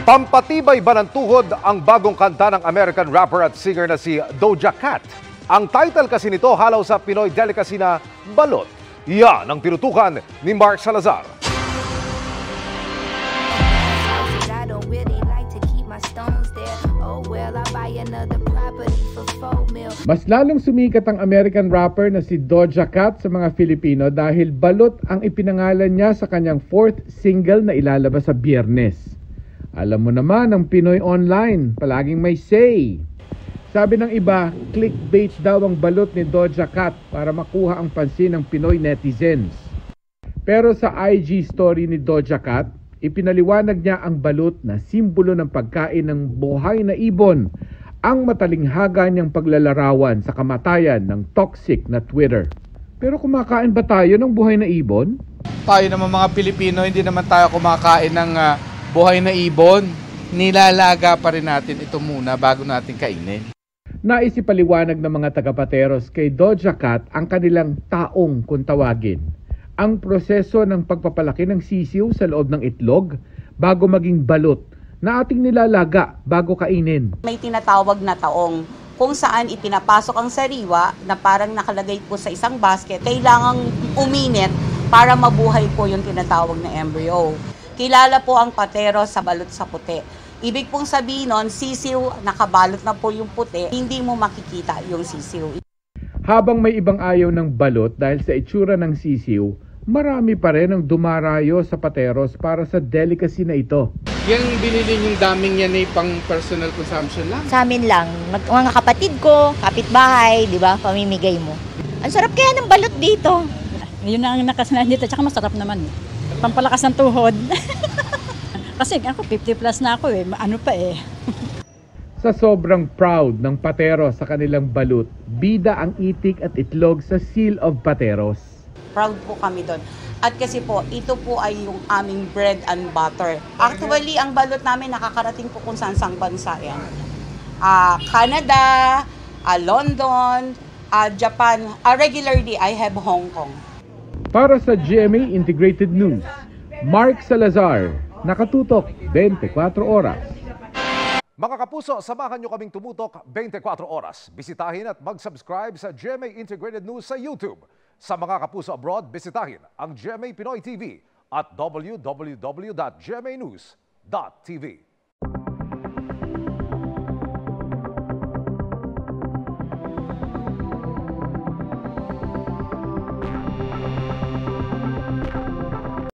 Pampatibay ba ng tuhod ang bagong kanta ng American rapper at singer na si Doja Cat? Ang title kasi nito halaw sa Pinoy delicacy na balot. Yan ang tinutukan ni Mark Salazar. Mas lalong sumikat ang American rapper na si Doja Cat sa mga Filipino dahil balot ang ipinangalan niya sa kanyang 4th single na ilalabas sa Biyernes. Alam mo naman ang Pinoy online, palaging may say. Sabi ng iba, clickbait daw ang balot ni Doja Cat para makuha ang pansin ng Pinoy netizens. Pero sa IG story ni Doja Cat, ipinaliwanag niya ang balot na simbolo ng pagkain ng buhay na ibon, ang matalinghaga niyang paglalarawan sa kamatayan ng toxic na Twitter. Pero kumakain ba tayo ng buhay na ibon? Tayo naman mga Pilipino, hindi naman tayo kumakain ng buhay na ibon. Nilalaga pa rin natin ito muna bago natin kainin. Nais ipaliwanag ng mga taga-Pateros kay Doja Cat ang kanilang taong kung tawagin. Ang proseso ng pagpapalaki ng sisiw sa loob ng itlog bago maging balot na ating nilalaga bago kainin. May tinatawag na taong kung saan ipinapasok ang sariwa na parang nakalagay po sa isang basket. Kailangang uminit para mabuhay po yung tinatawag na embryo. Kilala po ang patero sa balot sa puti. Ibig pong sabihin nun, sisiw, nakabalot na po yung puti, hindi mo makikita yung sisiw. Habang may ibang ayaw ng balot dahil sa itsura ng sisiw, marami pa rin ang dumarayo sa Pateros para sa delicacy na ito. Yung binili yung daming yan ay pang personal consumption lang? Sa amin lang, mga kapatid ko, kapitbahay, di ba, pamimigay mo. Ang sarap kaya ng balot dito. Yun ang nakasanayan dito, tsaka masarap naman. Pampalakas ng tuhod. Kasi ako 50 plus na ako ano pa Sa sobrang proud ng Patero sa kanilang balut, bida ang itik at itlog sa Seal of Pateros. Proud po kami doon. At kasi po, ito po ay yung aming bread and butter. Actually, ang balot namin nakakarating po kung saan-sang bansa yan. Canada, London, Japan. Regularly, I have Hong Kong. Para sa GMA Integrated News, Mark Salazar, nakatutok 24 oras. Mga kapuso, samahan nyo kaming tumutok 24 oras. Bisitahin at mag-subscribe sa GMA Integrated News sa YouTube. Sa mga kapuso abroad, bisitahin ang GMA Pinoy TV at www.gmanews.tv.